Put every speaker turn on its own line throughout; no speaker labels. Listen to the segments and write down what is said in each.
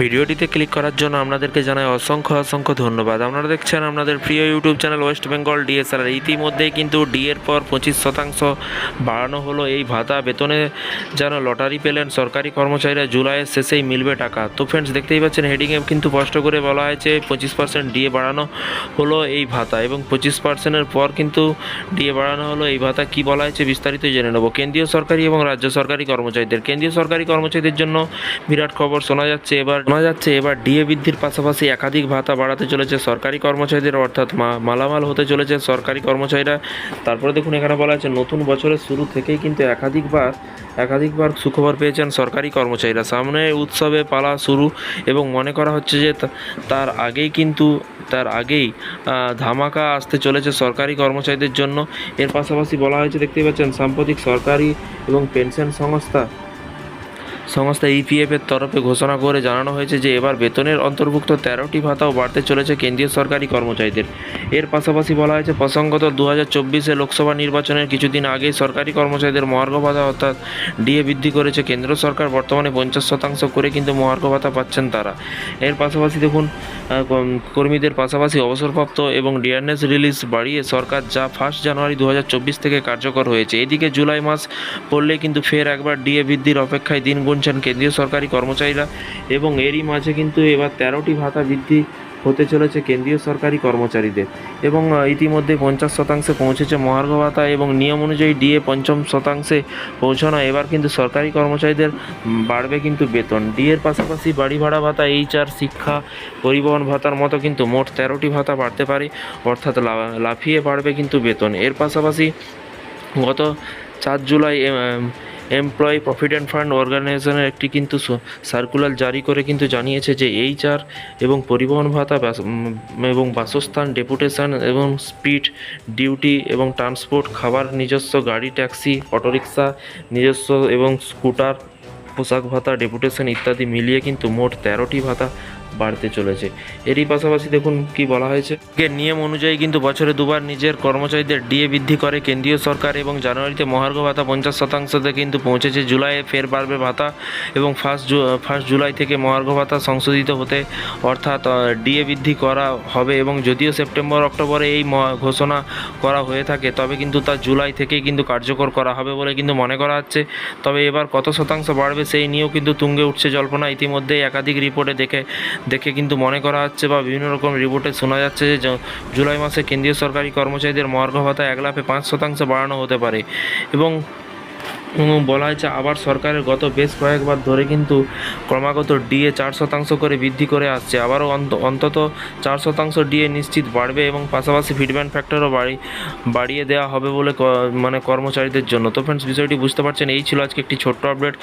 ভিডিওটিতে ক্লিক করার জন্য আপনাদেরকে জানাই অসংখ্য ধন্যবাদ। আপনারা দেখছেন আপনাদের প্রিয় YouTube channel West Bengal DA salary. ইতিমধ্যেই কিন্তু ডিএর পর 25% বাড়ানো হলো এই ভাতা। বেতনে যেন লটারি পেলেন সরকারি কর্মচারীরা, জুলাইয়ের শেষেই মিলবে টাকা। তো ফ্রেন্ডস, দেখতেই পাচ্ছেন হেডিংয়ে কিন্তু স্পষ্ট করে বলা হয়েছে 25% ডিএ বাড়ানো হলো এই ভাতা, এবং 25%-এর পর কিন্তু ডিএ বাড়ানো হলো এই ভাতা। কী বলা হয়েছে বিস্তারিত জেনে নেব। কেন্দ্রীয় সরকারি এবং রাজ্য সরকারি কর্মচারীদের, কেন্দ্রীয় সরকারি কর্মচারীদের জন্য বিরাট খবর শোনা যাচ্ছে। এবার ডিএ বৃদ্ধির পাশাপাশি একাধিক ভাতা বাড়াতে চলেছে সরকারি কর্মচারীদের, অর্থাৎ মালামাল হতে চলেছে সরকারি কর্মচারীরা। তারপরে দেখুন এখানে বলা আছে নতুন বছরের শুরু থেকেই কিন্তু একাধিকবার সুখবর পেয়েছেন সরকারি কর্মচারীরা। সামনে উৎসবে পালা শুরু, এবং মনে করা হচ্ছে যে তার আগেই ধামাকা আসতে চলেছে সরকারি কর্মচারীদের জন্য। এর পাশাপাশি বলা হয়েছে, দেখতেই পাচ্ছেন, সাম্প্রতিক সরকারি এবং পেনশন সংস্থা ইপিএফের তরফে ঘোষণা করে জানানো হয়েছে যে এবার বেতনের অন্তর্ভুক্ত 13টি ভাতাও বাড়তে চলেছে কেন্দ্রীয় সরকারি কর্মচারীদের। এর পাশাপাশি বলা হয়েছে, প্রসঙ্গত 2024 লোকসভা নির্বাচনের কিছুদিন আগেই সরকারি কর্মচারীদের মহার্ঘ ভাতা অর্থাৎ ডিএ বৃদ্ধি করেছে কেন্দ্র সরকার। বর্তমানে 50% করে কিন্তু মহার্ঘ ভাতা পাচ্ছেন তারা। এর পাশাপাশি দেখুন, কর্মীদের পাশাপাশি অবসরপ্রাপ্ত এবং ডিয়ারনেস রিলিজ বাড়িয়ে সরকার যা 1 জানুয়ারি 2024 থেকে কার্যকর হয়েছে। এদিকে জুলাই মাস পড়লে কিন্তু ফের একবার ডিএ বৃদ্ধির অপেক্ষায় দিন গুনছেন কেন্দ্রীয় সরকারি কর্মচারীরা, এবং এরই মাঝে কিন্তু এবার 13টি ভাতা বৃদ্ধি হতে চলেছে কেন্দ্রীয় সরকারি কর্মচারীদের। এবং ইতিমধ্যে 50% পৌঁছেছে মহার্ঘ ভাতা, এবং নিয়ম অনুযায়ী ডিএ 5ম শতাংশে পৌঁছানো। এবার কিন্তু সরকারি কর্মচারীদের বাড়বে কিন্তু বেতন। ডিএর পাশাপাশি বাড়ি ভাড়া ভাতা, HR, শিক্ষা, পরিবহন ভাতার মতো কিন্তু মোট 13টি ভাতা বাড়তে পারে, অর্থাৎ লাফিয়ে বাড়বে কিন্তু বেতন। এর পাশাপাশি গত 4 জুলাই এমপ্লয়ি প্রভিডেন্ট ফান্ড অর্গানাইজেশনের একটি কিন্তু সার্কুলার জারি করে কিন্তু জানিয়েছে যে HR এবং পরিবহন ভাতা এবং বাসস্থান, ডেপুটেশন এবং স্পিড ডিউটি এবং ট্রান্সপোর্ট, খাবার, নিজস্ব গাড়ি, ট্যাক্সি, অটোরিকশা, নিজস্ব এবং স্কুটার, পোশাক ভাতা, ডেপুটেশন ইত্যাদি মিলিয়ে কিন্তু মোট 13টি ভাতা বাড়তে চলেছে। এরই পাশাপাশি দেখুন কি বলা হয়েছে, নিয়ম অনুযায়ী কিন্তু বছরে দুবার নিজের কর্মচারীদের ডিএ বৃদ্ধি করে কেন্দ্রীয় সরকার, এবং জানুয়ারিতে মহার্ঘ ভাতা 50%তে কিন্তু পৌঁছেছে। জুলাইয়ে ফের বাড়বে ভাতা, এবং ফার্স্ট জুলাই থেকে মহার্ঘ ভাতা সংশোধিত হতে, অর্থাৎ ডিএ বৃদ্ধি করা হবে। এবং যদিও সেপ্টেম্বর অক্টোবরে এই ঘোষণা করা হয়ে থাকে, তবে কিন্তু তা জুলাই থেকেই কিন্তু কার্যকর করা হবে বলে কিন্তু মনে করা হচ্ছে। তবে এবার কত শতাংশ বাড়বে সেই নিয়েও কিন্তু তুঙ্গে উঠছে জল্পনা। ইতিমধ্যেই একাধিক রিপোর্টে দেখে কিন্তু মনে করা হচ্ছে, বা বিভিন্ন রকম রিপোর্টে শোনা যাচ্ছে যে জুলাই মাসে কেন্দ্রীয় সরকারি কর্মচারীদের মহার্ঘ ভাতা 1 লাফে 5% বাড়ানো হতে পারে। এবং বলা হয়েছে আবার সরকারের গত বেশ কয়েকবার ধরে কিন্তু ক্রমাগত ডিএ 4% করে বৃদ্ধি করে আসছে। আবারও অন্তত 4% ডিএ নিশ্চিত বাড়বে, এবং পাশাপাশি ফিডব্যাক ফ্যাক্টরও বাড়িয়ে দেওয়া হবে বলে কর্মচারীদের জন্য। তো ফ্রেন্ডস, বিষয়টি বুঝতে পারছেন। এই ছিল আজকে একটি ছোট্ট আপডেট।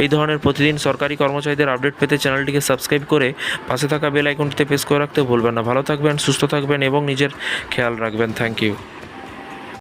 এই ধরনের প্রতিদিন সরকারি কর্মচারীদের আপডেট পেতে চ্যানেলটিকে সাবস্ক্রাইব করে পাশে থাকা বেল আইকনটিতে প্রেস করে রাখতে ভুলবেন না। ভালো থাকবেন, সুস্থ থাকবেন এবং নিজের খেয়াল রাখবেন। Thank you.